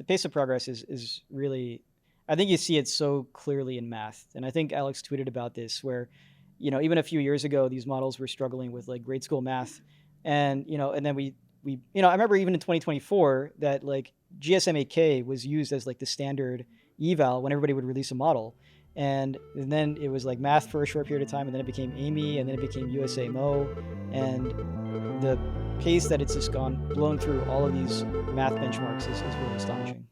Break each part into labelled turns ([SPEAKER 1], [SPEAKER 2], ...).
[SPEAKER 1] the pace of progress is really, I think you see it so clearly in math. And I think Alex tweeted about this where, even a few years ago, these models were struggling with like grade school math. And, and then I remember even in 2024 that like GSMAK was used as like the standard eval when everybody would release a model. And then it was like math for a short period of time, and then it became Amy, and then it became USAMO, and the pace that it's just gone blown through all of these math benchmarks is really astonishing.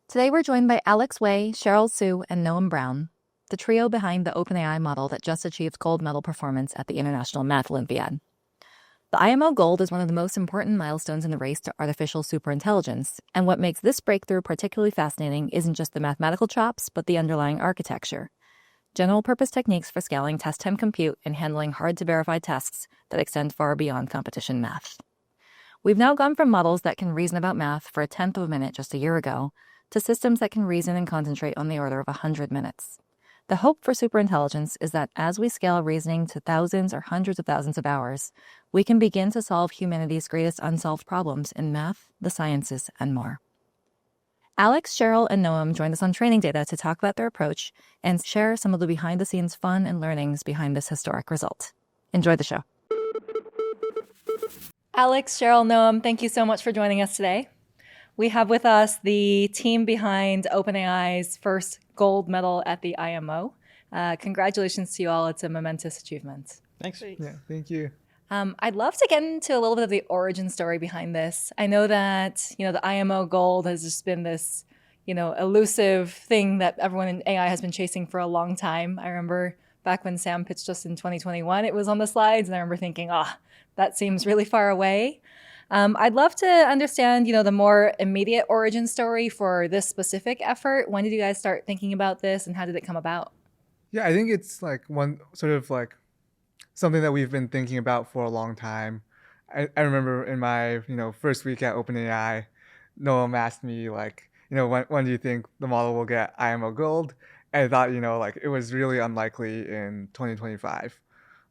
[SPEAKER 2] Today we're joined by Alex Wei, Sheryl Su, and Noam Brown, the trio behind the OpenAI model that just achieved gold medal performance at the International Math Olympiad. The IMO Gold is one of the most important milestones in the race to artificial superintelligence, and what makes this breakthrough particularly fascinating isn't just the mathematical chops, but the underlying architecture. General-purpose techniques for scaling test-time compute and handling hard-to-verify tasks that extend far beyond competition math. We've now gone from models that can reason about math for a tenth of a minute just a year ago to systems that can reason and concentrate on the order of 100 minutes. The hope for superintelligence is that as we scale reasoning to thousands or hundreds of thousands of hours, we can begin to solve humanity's greatest unsolved problems in math, the sciences, and more. Alex, Sheryl, and Noam joined us on Training Data to talk about their approach and share some of the behind-the-scenes fun and learnings behind this historic result. Enjoy the show. Alex, Sheryl, Noam, thank you so much for joining us today. We have with us the team behind OpenAI's first gold medal at the IMO. Congratulations to you all. It's a momentous achievement.
[SPEAKER 1] Thanks.
[SPEAKER 3] Yeah, thank you.
[SPEAKER 2] I'd love to get into a little bit of the origin story behind this. I know that, the IMO Gold has just been this, elusive thing that everyone in AI has been chasing for a long time. I remember back when Sam pitched us in 2021, it was on the slides, and I remember thinking, that seems really far away. I'd love to understand, the more immediate origin story for this specific effort. When did you guys start thinking about this, and how did it come about?
[SPEAKER 3] Yeah, I think it's like one sort of like something that we've been thinking about for a long time. I remember in my, first week at OpenAI, Noam asked me like, when do you think the model will get IMO Gold? And I thought, like it was really unlikely in 2025.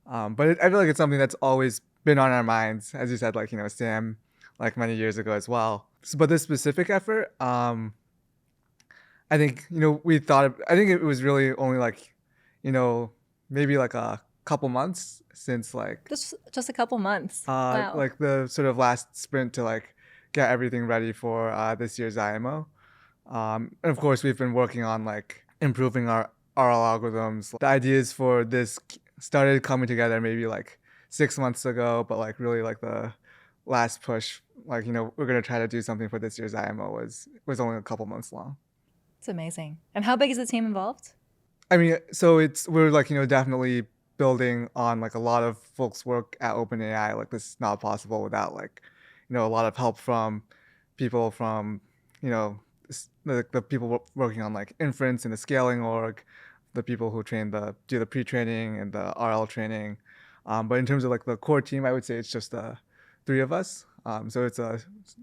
[SPEAKER 3] But I feel like it's something that's always been on our minds, as you said, like, Sam, like many years ago as well. But this specific effort, I think, I think it was really only like, maybe like a couple months since like
[SPEAKER 2] just a couple months. Wow.
[SPEAKER 3] Like the sort of last sprint to like get everything ready for this year's IMO. And of course, we've been working on like improving our RL algorithms. The ideas for this started coming together maybe like 6 months ago, but like really like the last push, like, we're going to try to do something for this year's IMO was only a couple months long.
[SPEAKER 2] It's amazing. And how big is the team involved?
[SPEAKER 3] I mean, so we're like, definitely building on like a lot of folks' work at OpenAI. Like this is not possible without like, a lot of help from people from, the people working on like inference and the scaling org, the people who do the pre-training and the RL training. But in terms of like the core team, I would say it's just the three of us. So it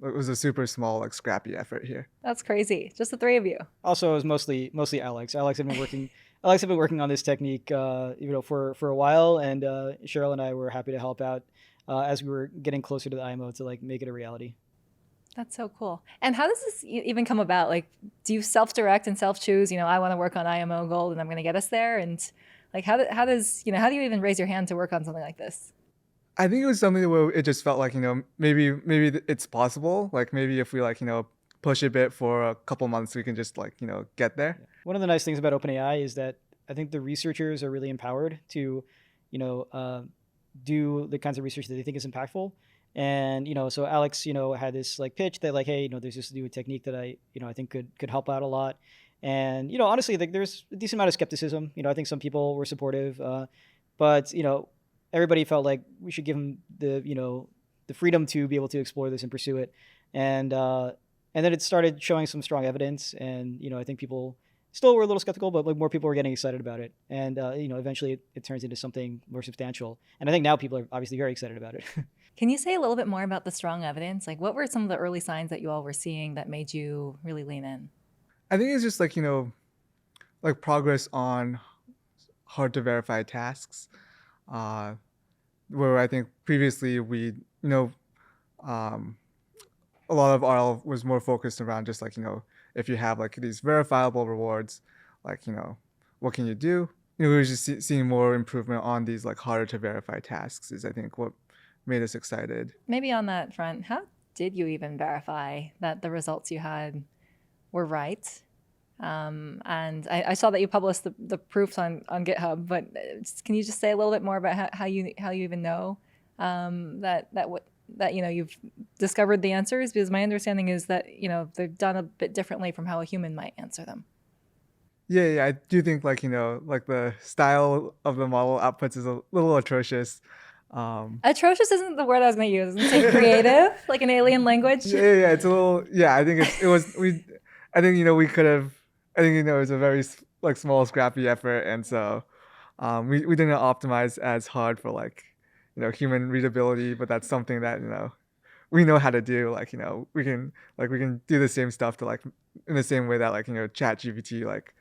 [SPEAKER 3] was a super small, like scrappy effort here.
[SPEAKER 2] That's crazy. Just the three of you.
[SPEAKER 1] Also, it was mostly Alex. Alex had been working on this technique, for a while, and Sheryl and I were happy to help out as we were getting closer to the IMO to like make it a reality.
[SPEAKER 2] That's so cool. And how does this even come about? Like, do you self-direct and self-choose? I want to work on IMO Gold, and I'm going to get us there. And like, how do you even raise your hand to work on something like this?
[SPEAKER 3] I think it was something where it just felt like, maybe it's possible. Like maybe if we like, push a bit for a couple months, we can just like, get there.
[SPEAKER 1] One of the nice things about OpenAI is that I think the researchers are really empowered to, do the kinds of research that they think is impactful. And, so Alex, had this like pitch that like, hey, there's this new technique that I think could help out a lot. And, honestly, like there's a decent amount of skepticism. I think some people were supportive, but, everybody felt like we should give them the freedom to be able to explore this and pursue it. And then it started showing some strong evidence. And, I think people still were a little skeptical, but like more people were getting excited about it. And, eventually it turns into something more substantial. And I think now people are obviously very excited about it.
[SPEAKER 2] Can you say a little bit more about the strong evidence? Like, what were some of the early signs that you all were seeing that made you really lean in?
[SPEAKER 3] I think it's just like, like progress on hard to verify tasks, uh, where I think previously um, a lot of RL was more focused around just like, if you have like these verifiable rewards, like, what can you do? We were just seeing more improvement on these like harder to verify tasks is I think what made us excited.
[SPEAKER 2] Maybe on that front, how did you even verify that the results you had were right? And I saw that you published the proofs on GitHub, but can you just say a little bit more about how you even know that you've discovered the answers? Because my understanding is that they're done a bit differently from how a human might answer them.
[SPEAKER 3] Yeah, I do think like like the style of the model outputs is a little atrocious.
[SPEAKER 2] Atrocious isn't the word I was going to use. Isn't it creative, like an alien language?
[SPEAKER 3] Yeah, it's a little. Yeah, I think it was we. I think we could have. I think it was a very like small scrappy effort, and so we didn't optimize as hard for like human readability, but that's something that we know how to do. Like we can do the same stuff to like in the same way that like Chat GPT like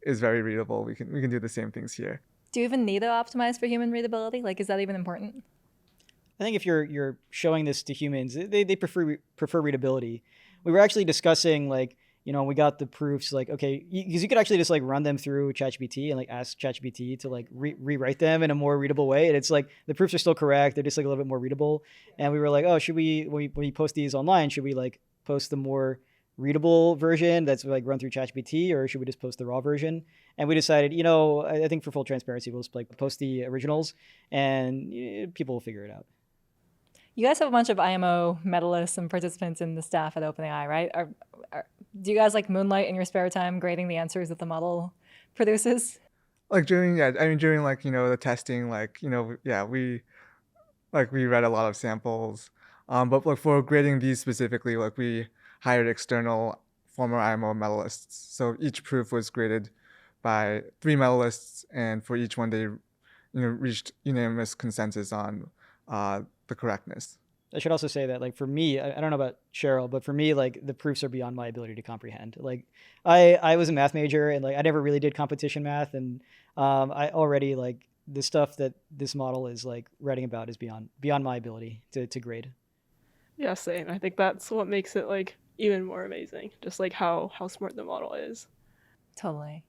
[SPEAKER 3] is very readable. We can do the same things here.
[SPEAKER 2] Do you even need to optimize for human readability? Like, is that even important?
[SPEAKER 1] I think if you're showing this to humans, they prefer readability. We were actually discussing like we got the proofs like okay because you could actually just like run them through ChatGPT and like ask ChatGPT to like rewrite them in a more readable way, and it's like the proofs are still correct. They're just like a little bit more readable. And we were like, oh, should we when we post these online, should we like post the more readable version that's like run through ChatGPT, or should we just post the raw version? And we decided, I think for full transparency, we'll just like post the originals, and people will figure it out.
[SPEAKER 2] You guys have a bunch of IMO medalists and participants in the staff at OpenAI, right? Do you guys like moonlight in your spare time grading the answers that the model produces?
[SPEAKER 3] Like during like the testing, like we read a lot of samples, but like for grading these specifically, like we hired external former IMO medalists. So each proof was graded by 3 medalists, and for each one they reached unanimous consensus on the correctness.
[SPEAKER 1] I should also say that, like, for me, I don't know about Sheryl, but for me, like, the proofs are beyond my ability to comprehend. Like, I was a math major, and like I never really did competition math, and I already like the stuff that this model is like writing about is beyond my ability to grade.
[SPEAKER 4] Yeah, same. I think that's what makes it like even more amazing. Just like how smart the model is.
[SPEAKER 2] Totally.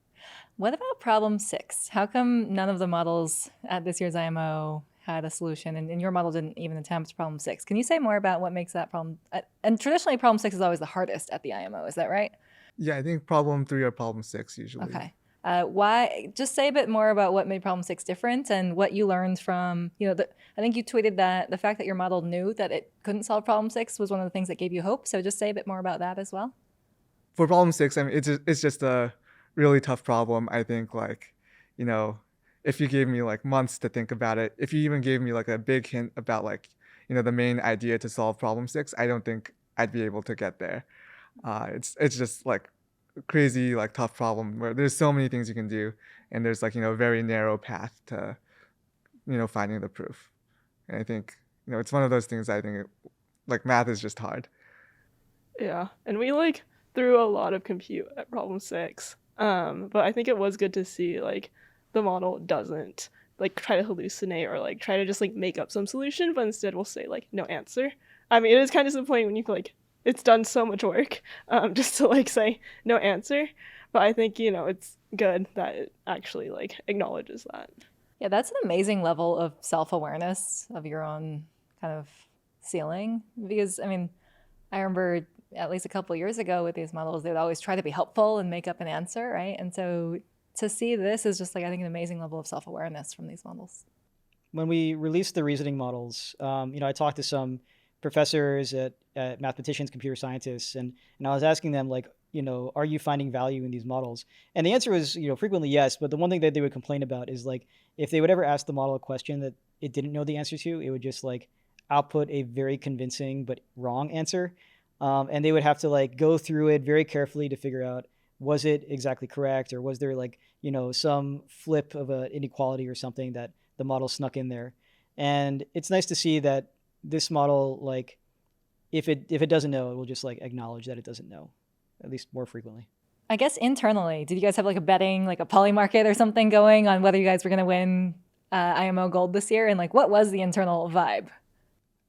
[SPEAKER 2] What about problem 6? How come none of the models at this year's IMO had a solution, and your model didn't even attempt problem 6? Can you say more about what makes that problem? And traditionally, problem 6 is always the hardest at the IMO. Is that right?
[SPEAKER 3] Yeah, I think problem 3 or problem 6 usually.
[SPEAKER 2] Okay. Why? Just say a bit more about what made problem 6 different and what you learned from. I think you tweeted that the fact that your model knew that it couldn't solve problem 6 was one of the things that gave you hope. So just say a bit more about that as well.
[SPEAKER 3] For problem 6, I mean, it's just a really tough problem. I think like, if you gave me like months to think about it, if you even gave me like a big hint about like, the main idea to solve problem 6, I don't think I'd be able to get there. It's just like a crazy, like tough problem where there's so many things you can do, and there's like, a very narrow path to, finding the proof. And I think, it's one of those things I think like math is just hard.
[SPEAKER 4] Yeah, and we like threw a lot of compute at problem 6. But I think it was good to see like the model doesn't like try to hallucinate or like try to just like make up some solution, but instead will say like no answer. I mean, it is kind of disappointing when you like it's done so much work just to like say no answer. But I think it's good that it actually like acknowledges that.
[SPEAKER 2] Yeah, that's an amazing level of self-awareness of your own kind of ceiling. Because I mean, I remember at least a couple of years ago with these models, they would always try to be helpful and make up an answer, right? And so to see this is just like, I think, an amazing level of self-awareness from these models.
[SPEAKER 1] When we released the reasoning models, I talked to some professors at mathematicians, computer scientists, and I was asking them like, are you finding value in these models? And the answer was, frequently yes. But the one thing that they would complain about is like, if they would ever ask the model a question that it didn't know the answer to, it would just like output a very convincing but wrong answer. And they would have to like go through it very carefully to figure out, was it exactly correct, or was there like, some flip of an inequality or something that the model snuck in there. And it's nice to see that, this model, like, if it doesn't know, it will just like acknowledge that it doesn't know, at least more frequently.
[SPEAKER 2] I guess internally, did you guys have like a betting, like a poly market or something going on whether you guys were going to win IMO Gold this year? And like, what was the internal vibe?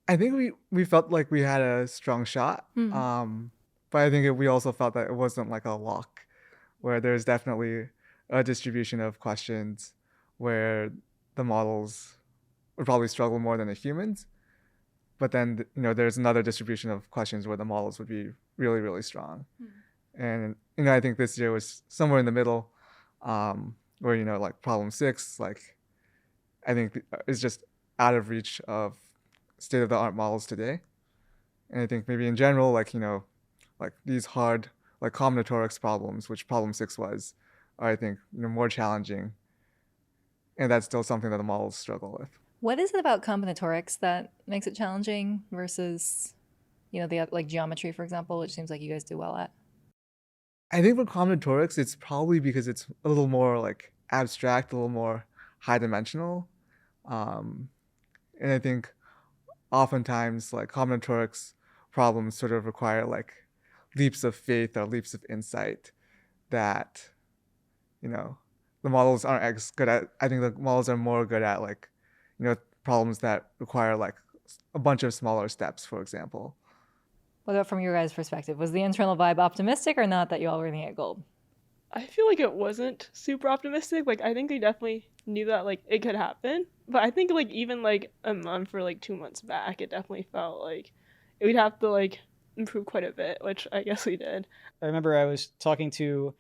[SPEAKER 3] I think we felt like we had a strong shot, but I think we also felt that it wasn't like a lock, where there's definitely a distribution of questions where the models would probably struggle more than the humans. But then, there's another distribution of questions where the models would be really, really strong. And, I think this year was somewhere in the middle, where, like problem 6, like, I think is just out of reach of state-of-the-art models today. And I think maybe in general, like, like these hard, like combinatorics problems, which problem 6 was, are, I think, more challenging. And that's still something that the models struggle with.
[SPEAKER 2] What is it about combinatorics that makes it challenging versus, the like geometry, for example, which seems like you guys do well at?
[SPEAKER 3] I think for combinatorics, it's probably because it's a little more like abstract, a little more high dimensional. And I think oftentimes like combinatorics problems sort of require like leaps of faith or leaps of insight that, the models aren't as good at. I think the models are more good at like, problems that require like a bunch of smaller steps, for example.
[SPEAKER 2] What about from your guys' perspective? Was the internal vibe optimistic or not that you all were going to get gold?
[SPEAKER 4] I feel like it wasn't super optimistic. Like, I think we definitely knew that, like, it could happen. But I think, like, even, like, a month or, like, 2 months back, it definitely felt like we'd have to, like, improve quite a bit, which I guess we did.
[SPEAKER 1] I remember I was talking to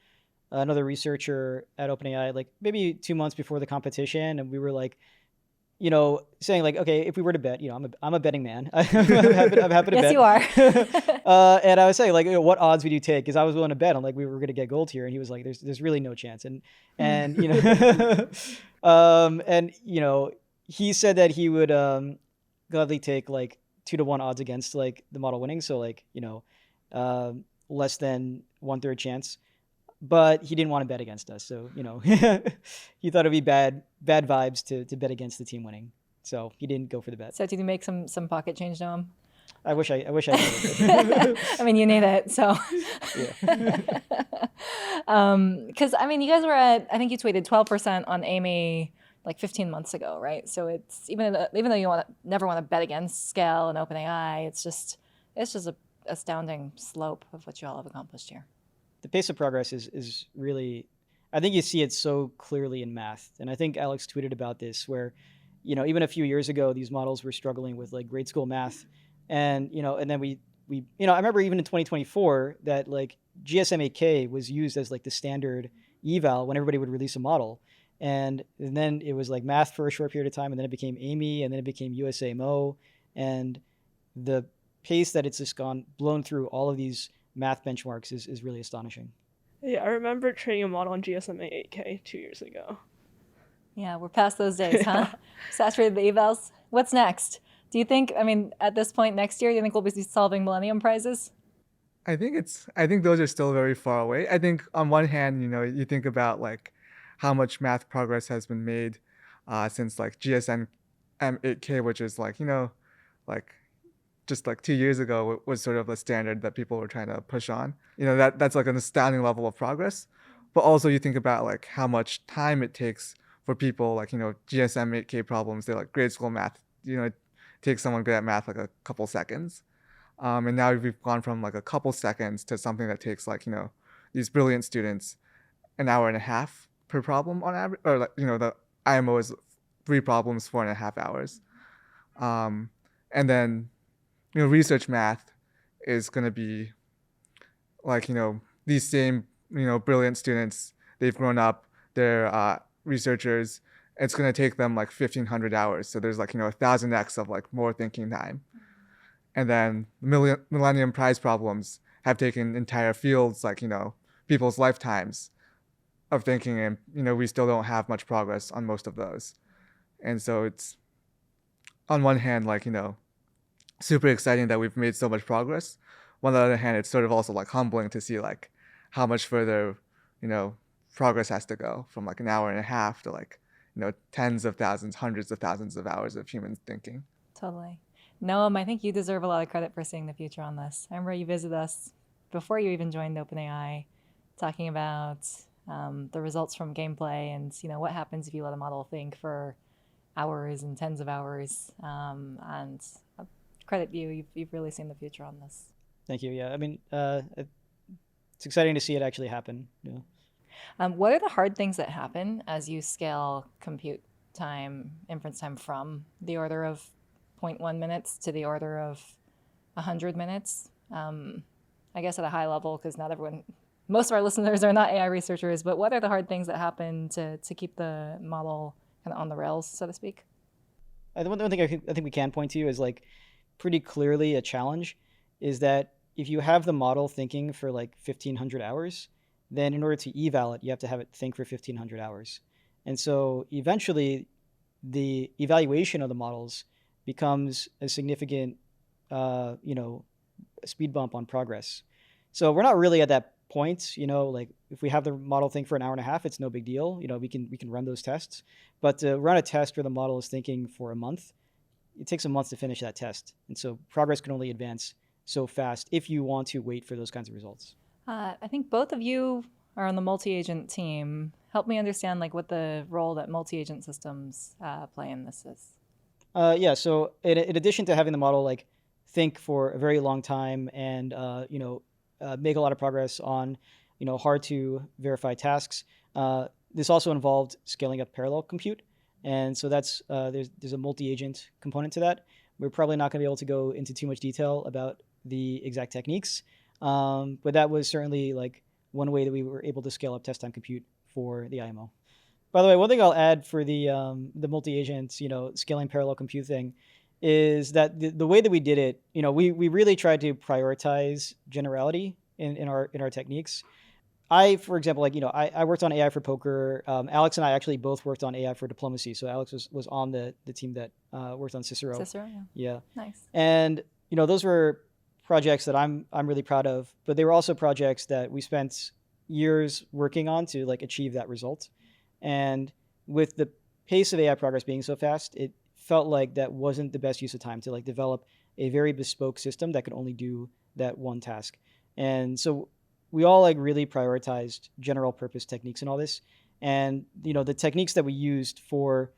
[SPEAKER 1] another researcher at OpenAI, like maybe 2 months before the competition, and we were like, saying like, okay, if we were to bet, I'm a betting man. I'm happy to
[SPEAKER 2] Yes,
[SPEAKER 1] bet.
[SPEAKER 2] you are.
[SPEAKER 1] And I was saying like, what odds would you take? Because I was willing to bet on like we were going to get gold here, and he was like, there's really no chance. And and he said that he would gladly take like 2-to-1 odds against like the model winning, so like less than 1/3 chance. But he didn't want to bet against us, so he thought it'd be bad vibes to bet against the team winning, so he didn't go for the bet.
[SPEAKER 2] So did you make some pocket change, Noam?
[SPEAKER 1] I wish I did.
[SPEAKER 2] I mean, you need it, so.
[SPEAKER 1] Yeah.
[SPEAKER 2] Because I mean, you guys were at, I think you tweeted 12% on Amy like 15 months ago, right? So it's even though you never want to bet against Scale and OpenAI, it's just a astounding slope of what you all have accomplished here.
[SPEAKER 1] The pace of progress is really, I think you see it so clearly in math. And I think Alex tweeted about this where, even a few years ago, these models were struggling with like grade school math. And, and then we I remember even in 2024 that like GSM-8K was used as like the standard eval when everybody would release a model. And then it was like math for a short period of time, and then it became Amy, and then it became USAMO. And the pace that it's just blown through all of these math benchmarks is really astonishing.
[SPEAKER 4] Yeah, I remember training a model on GSM-8K 2 years ago.
[SPEAKER 2] Yeah, we're past those days, huh? Saturated the evals. What's next? Do you think, I mean, at this point next year, do you think we'll be solving Millennium Prizes?
[SPEAKER 3] I think those are still very far away. I think on one hand, you think about like how much math progress has been made since like GSM-8K, which is like, like just like 2 years ago was sort of the standard that people were trying to push on. That's like an astounding level of progress. But also you think about like how much time it takes for people like, GSM-8K problems, they're like grade school math, it takes someone good at math like a couple seconds. And now we've gone from like a couple seconds to something that takes like, these brilliant students an hour and a half per problem on average, or like, the IMO is 3 problems, 4.5 hours. And then, research math is going to be like, these same, brilliant students, they've grown up, they're researchers. It's going to take them like 1,500 hours. So there's like, 1,000x of like more thinking time. And then Millennium Prize problems have taken entire fields, like, people's lifetimes of thinking. And, we still don't have much progress on most of those. And so it's, on one hand, like, super exciting that we've made so much progress. On the other hand, it's sort of also like humbling to see like how much further, progress has to go from like an hour and a half to like, tens of thousands, hundreds of thousands of hours of human thinking.
[SPEAKER 2] Totally. Noam, I think you deserve a lot of credit for seeing the future on this. I remember you visited us before you even joined OpenAI, talking about the results from gameplay and what happens if you let a model think for hours and tens of hours. And credit you, you've really seen the future on this.
[SPEAKER 1] Thank you. Yeah, I mean, it's exciting to see it actually happen.
[SPEAKER 2] What are the hard things that happen as you scale compute time, inference time from the order of 0.1 minutes to the order of 100 minutes? I guess at a high level, because most of our listeners are not AI researchers, but what are the hard things that happen to keep the model kind of on the rails, so to speak?
[SPEAKER 1] The one thing I think we can point to is like pretty clearly a challenge is that if you have the model thinking for like 1,500 hours, then in order to eval it, you have to have it think for 1,500 hours. And so eventually the evaluation of the models becomes a significant, speed bump on progress. So we're not really at that point, like if we have the model think for an hour and a half, it's no big deal. We can run those tests. But to run a test where the model is thinking for a month, it takes a month to finish that test. And so progress can only advance so fast if you want to wait for those kinds of results.
[SPEAKER 2] I think both of you are on the multi-agent team. Help me understand like what the role that multi-agent systems play in this is.
[SPEAKER 1] Yeah. So in addition to having the model like think for a very long time and make a lot of progress on hard to verify tasks, this also involved scaling up parallel compute, and so that's there's a multi-agent component to that. We're probably not going to be able to go into too much detail about the exact techniques, but that was certainly like one way that we were able to scale up test time compute for the IMO. By the way, one thing I'll add for the multi-agent, scaling parallel compute thing, is that the way that we did it, we really tried to prioritize generality in our techniques. For example, I worked on AI for poker. Alex and I actually both worked on AI for diplomacy. So Alex was on the team that worked on Cicero.
[SPEAKER 2] Cicero, yeah.
[SPEAKER 1] Yeah.
[SPEAKER 2] Nice.
[SPEAKER 1] And those were projects that I'm really proud of, but they were also projects that we spent years working on to like achieve that result. And with the pace of AI progress being so fast, it felt like that wasn't the best use of time to like develop a very bespoke system that could only do that one task. And so we all like really prioritized general purpose techniques and all this. And the techniques that we used for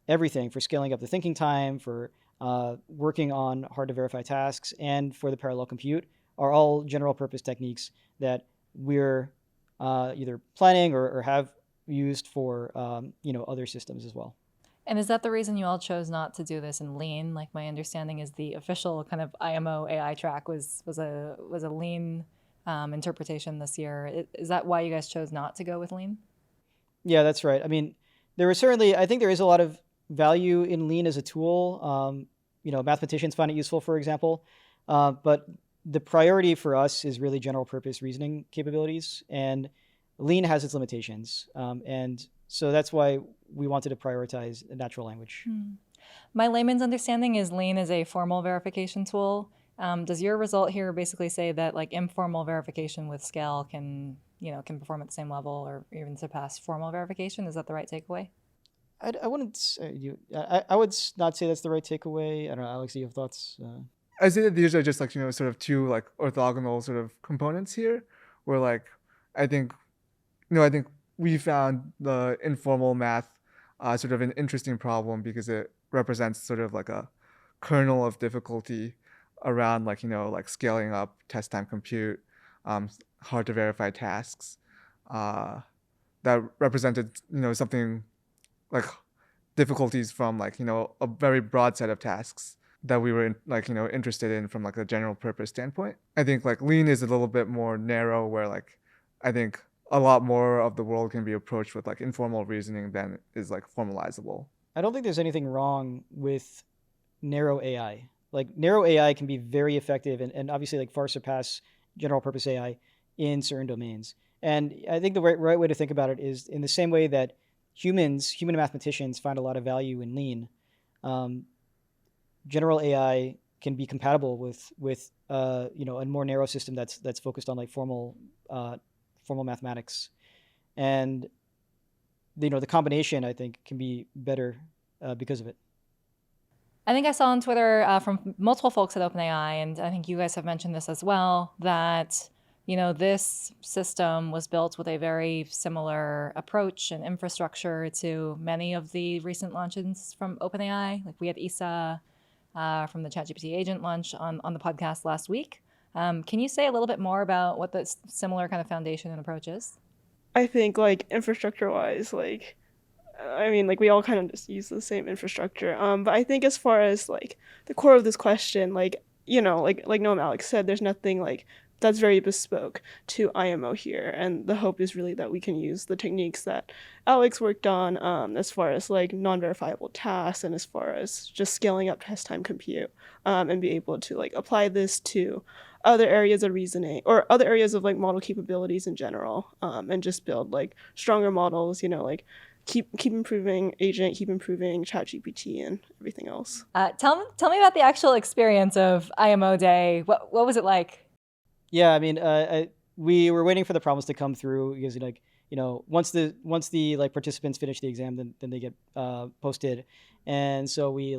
[SPEAKER 1] everything, for scaling up the thinking time, for working on hard to verify tasks, and for the parallel compute are all general purpose techniques that we're either planning or have used for other systems as well.
[SPEAKER 2] And is that the reason you all chose not to do this in lean? Like my understanding is the official kind of IMO AI track was a lean interpretation this year. Is that why you guys chose not to go with lean?
[SPEAKER 1] Yeah, that's right. I mean, I think there is a lot of value in lean as a tool. Mathematicians find it useful, for example. But the priority for us is really general purpose reasoning capabilities, and lean has its limitations. And so that's why we wanted to prioritize natural language.
[SPEAKER 2] My layman's understanding is lean is a formal verification tool. Does your result here basically say that like informal verification with scale can perform at the same level or even surpass formal verification? Is that the right takeaway?
[SPEAKER 1] I wouldn't say I would not say that's the right takeaway. I don't know, Alex, do you have thoughts?
[SPEAKER 3] I say that these are just like sort of two like orthogonal sort of components here, where like I think we found the informal math sort of an interesting problem because it represents sort of like a kernel of difficulty around like scaling up test time compute, hard to verify tasks that represented something like difficulties from like a very broad set of tasks that we were interested in from like a general purpose standpoint. I think like lean is a little bit more narrow, where like I think a lot more of the world can be approached with like informal reasoning than is like formalizable.
[SPEAKER 1] I don't think there's anything wrong with narrow AI. Like narrow AI can be very effective and obviously like far surpass general purpose AI in certain domains. And I think the right way to think about it is in the same way that human mathematicians find a lot of value in lean. General AI can be compatible with a more narrow system that's focused on like formal mathematics, and the combination I think can be better because of it.
[SPEAKER 2] I think I saw on Twitter from multiple folks at OpenAI, and I think you guys have mentioned this as well, that this system was built with a very similar approach and infrastructure to many of the recent launches from OpenAI. Like we had Isa from the ChatGPT agent launch on the podcast last week. Can you say a little bit more about what the similar kind of foundation and approach is?
[SPEAKER 4] I think like infrastructure wise, like I mean, like we all kind of just use the same infrastructure. But I think as far as like the core of this question, like like Noam Alex said, there's nothing like that's very bespoke to IMO here, and the hope is really that we can use the techniques that Alex worked on, as far as like non-verifiable tasks and as far as just scaling up test time compute, and be able to like apply this to other areas of reasoning or other areas of like model capabilities in general, and just build like stronger models. Like keep improving agent, keep improving ChatGPT and everything else.
[SPEAKER 2] Tell me about the actual experience of IMO Day. What was it like?
[SPEAKER 1] Yeah, I mean, we were waiting for the problems to come through because once the like participants finish the exam, then they get posted, and so we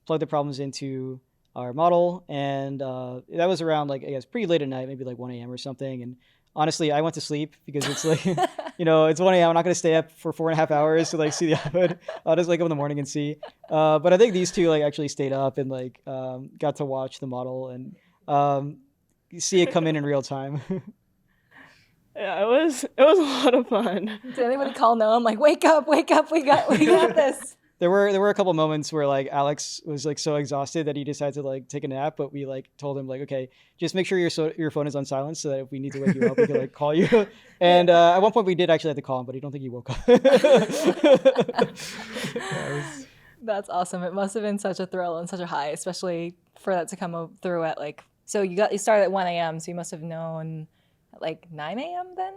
[SPEAKER 1] plug the problems into our model, and that was around like I guess pretty late at night, maybe like 1 a.m. or something. And honestly, I went to sleep because it's like it's 1 a.m. I'm not gonna stay up for 4.5 hours to like see the output. I'll just wake up in the morning and see. But I think these two like actually stayed up and like got to watch the model and see it come in real time.
[SPEAKER 4] Yeah, it was a lot of fun.
[SPEAKER 2] Did anybody call Noam like, wake up, we got this?
[SPEAKER 1] There were a couple moments where like Alex was like so exhausted that he decided to like take a nap, but we like told him like, okay, just make sure your phone is on silent so that if we need to wake you up, we can like call you. And at one point we did actually have to call him, but I don't think he woke up.
[SPEAKER 2] That's awesome. It must have been such a thrill and such a high, especially for that to come through at like. So you started at 1 a.m. So you must have known at like 9 a.m. then.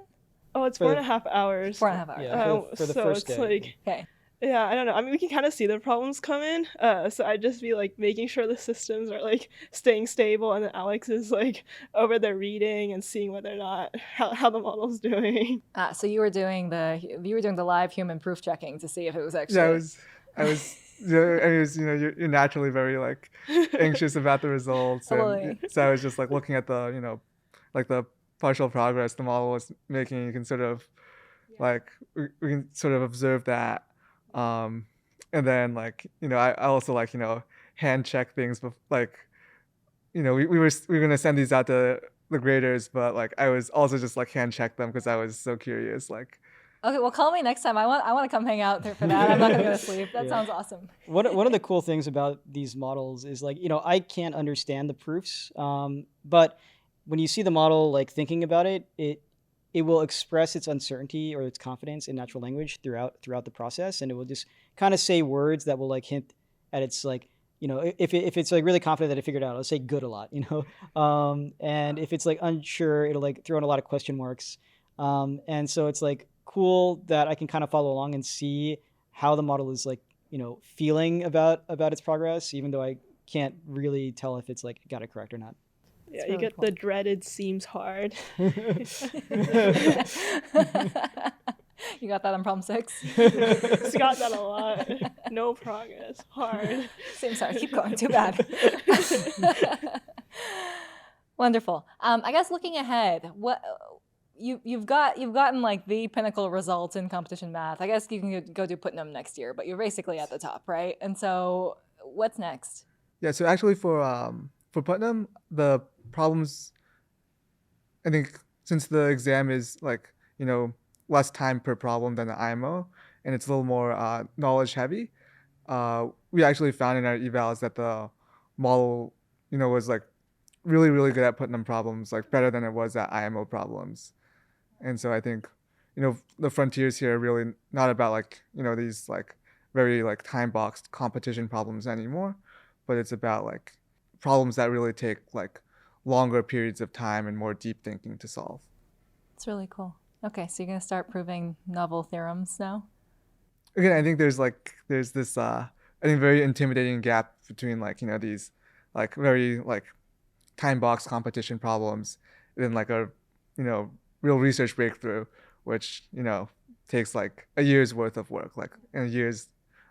[SPEAKER 4] Oh, it's 4.5 hours.
[SPEAKER 2] 4.5 hours.
[SPEAKER 1] Yeah, for the
[SPEAKER 4] so
[SPEAKER 1] first
[SPEAKER 4] it's
[SPEAKER 1] day.
[SPEAKER 4] like
[SPEAKER 2] Okay.
[SPEAKER 4] Yeah, I don't know. I mean, we can kind of see the problems come in. So I'd just be like making sure the systems are like staying stable, and then Alex is like over there reading and seeing whether or not how the model's doing.
[SPEAKER 2] So you were doing the live human proof checking to see if it was actually.
[SPEAKER 3] Yeah, I was. You're naturally very like anxious about the results, and so I was just like looking at the like the partial progress the model was making. You can sort of like we can sort of observe that. And then like I also like hand check things, but like we were gonna send these out to the graders, but like I was also just like hand check them because I was so curious. Like,
[SPEAKER 2] okay, well, call me next time. I want to come hang out there for that. I'm not gonna go to sleep. That sounds awesome.
[SPEAKER 1] One of the cool things about these models is like I can't understand the proofs, but when you see the model like thinking about it, it will express its uncertainty or its confidence in natural language throughout the process, and it will just kind of say words that will like hint at its like if it's like really confident that it figured it out, it'll say good a lot, and if it's like unsure, it'll like throw in a lot of question marks, and so it's like cool that I can kind of follow along and see how the model is like feeling about its progress, even though I can't really tell if it's like got it correct or not.
[SPEAKER 4] Yeah, really you get cool. The dreaded seems hard.
[SPEAKER 2] You got that on problem 6?
[SPEAKER 4] Got that a lot. No progress. Hard.
[SPEAKER 2] Seems hard. Keep going. Too bad. Wonderful. I guess looking ahead, what you've gotten like the pinnacle results in competition math. I guess you can go do Putnam next year, but you're basically at the top, right? And so, what's next?
[SPEAKER 3] Yeah. So actually, for Putnam, the problems, I think, since the exam is like less time per problem than the IMO, and it's a little more knowledge heavy, we actually found in our evals that the model was like really really good at Putnam problems, like better than it was at IMO problems. And so I think the frontiers here are really not about like these like very like time boxed competition problems anymore, but it's about like problems that really take like longer periods of time and more deep thinking to solve.
[SPEAKER 2] It's really cool. Okay, so you're gonna start proving novel theorems now?
[SPEAKER 3] Again, I think there's this I think very intimidating gap between like these like very like time box competition problems and then like a real research breakthrough, which takes like a year's worth of work, like and a year's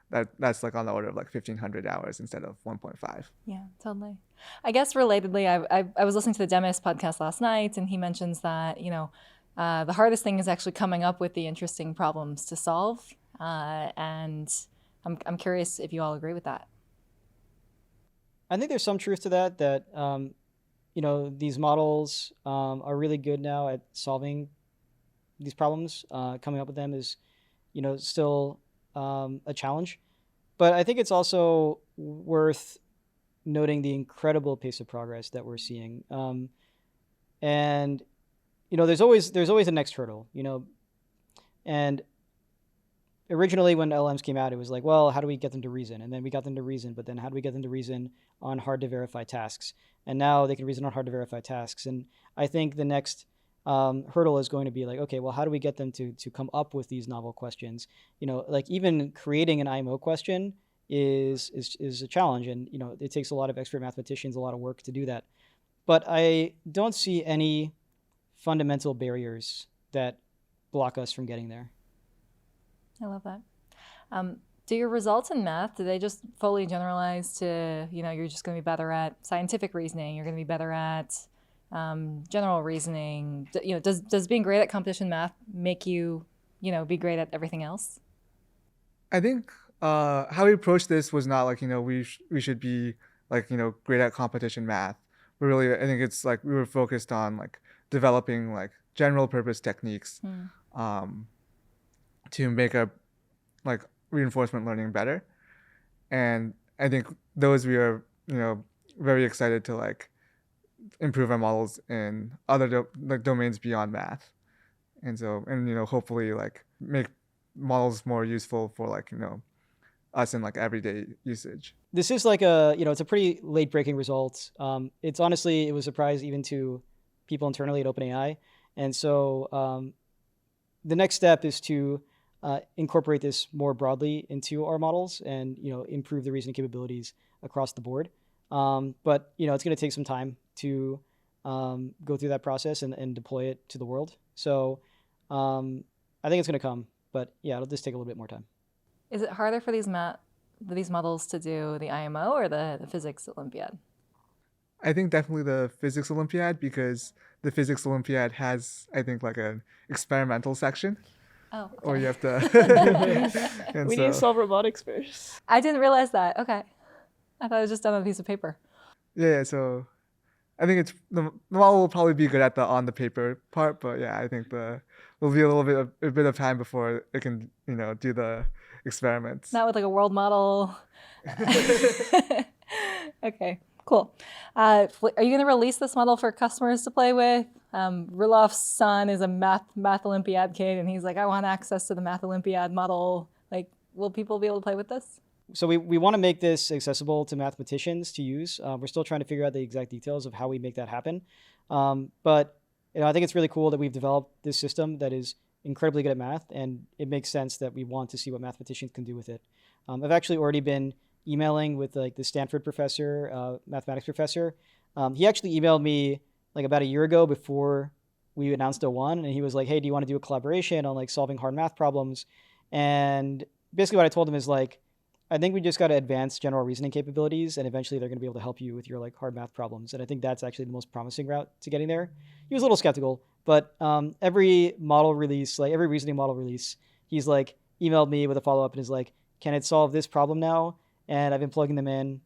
[SPEAKER 3] that's like on the order of like 1,500 hours instead of 1.5.
[SPEAKER 2] Yeah, totally. I guess relatedly, I was listening to the Demis podcast last night, and he mentions that, the hardest thing is actually coming up with the interesting problems to solve. And I'm curious if you all agree with that.
[SPEAKER 1] I think there's some truth to that, these models are really good now at solving these problems. Coming up with them is, still a challenge. But I think it's also worth noting the incredible pace of progress that we're seeing. And, there's always a next hurdle, and originally when LMs came out, it was like, well, how do we get them to reason? And then we got them to reason, but then how do we get them to reason on hard to verify tasks? And now they can reason on hard to verify tasks. And I think the next hurdle is going to be like, okay, well, how do we get them to come up with these novel questions? Like even creating an IMO question is a challenge, and it takes a lot of expert mathematicians, a lot of work to do that. But I don't see any fundamental barriers that block us from getting there.
[SPEAKER 2] I love that. Do your results in math, do they just fully generalize to, you're just going to be better at scientific reasoning, you're going to be better at general reasoning? Does being great at competition math make you, be great at everything else?
[SPEAKER 3] I think how we approached this was not like, we should be like, great at competition math. But really, I think it's like we were focused on like developing like general purpose techniques to make a like reinforcement learning better. And I think those we are, very excited to like improve our models in other domains beyond math. And so, hopefully like make models more useful for like, us in like everyday usage.
[SPEAKER 1] This is like it's a pretty late breaking result. It was a surprise even to people internally at OpenAI. And so the next step is to incorporate this more broadly into our models and, improve the reasoning capabilities across the board. But, it's going to take some time to go through that process and deploy it to the world. So I think it's going to come, but yeah, it'll just take a little bit more time.
[SPEAKER 2] Is it harder for these models to do the IMO or the physics Olympiad?
[SPEAKER 3] I think definitely the physics Olympiad, because the physics Olympiad has, I think, like an experimental section.
[SPEAKER 2] Oh, okay.
[SPEAKER 3] Or you have to.
[SPEAKER 4] We need to solve robotics first.
[SPEAKER 2] I didn't realize that. Okay. I thought it was just done on a piece of paper.
[SPEAKER 3] Yeah, so I think the model will probably be good at the on the paper part, but yeah, I think there'll be a bit of time before it can, do the experiments.
[SPEAKER 2] Not with like a world model. Okay, cool. Are you going to release this model for customers to play with? Rulof's son is a math Olympiad kid, and he's like, I want access to the math Olympiad model. Like, will people be able to play with this?
[SPEAKER 1] So we want to make this accessible to mathematicians to use. We're still trying to figure out the exact details of how we make that happen. But I think it's really cool that we've developed this system that is incredibly good at math, and it makes sense that we want to see what mathematicians can do with it. I've actually already been emailing with like the Stanford professor, mathematics professor. He actually emailed me like about a year ago before we announced O1, and he was like, hey, do you want to do a collaboration on like solving hard math problems? And basically what I told him is like, I think we just got to advance general reasoning capabilities, and eventually they're going to be able to help you with your like hard math problems. And I think that's actually the most promising route to getting there. He was a little skeptical, but every model release, like every reasoning model release, he's like emailed me with a follow-up and is like, can it solve this problem now? And I've been plugging them in,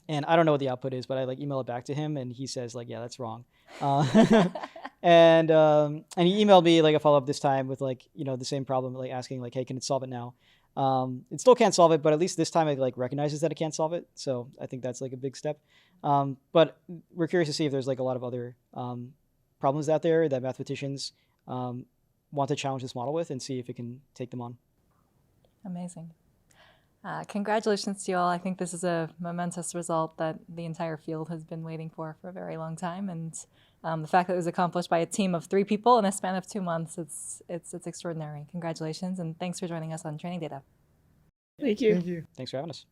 [SPEAKER 1] and I don't know what the output is, but I like email it back to him, and he says like, yeah, that's wrong. And he emailed me like a follow-up this time with like, the same problem, like asking like, hey, can it solve it now? It still can't solve it, but at least this time it like recognizes that it can't solve it. So I think that's like a big step. But we're curious to see if there's like a lot of other problems out there that mathematicians want to challenge this model with and see if it can take them on.
[SPEAKER 2] Amazing. Congratulations to you all. I think this is a momentous result that the entire field has been waiting for a very long time. And the fact that it was accomplished by a team of 3 people in a span of 2 months, it's extraordinary. Congratulations, and thanks for joining us on Training Data.
[SPEAKER 4] Thank you.
[SPEAKER 3] Thank you.
[SPEAKER 1] Thanks for having us.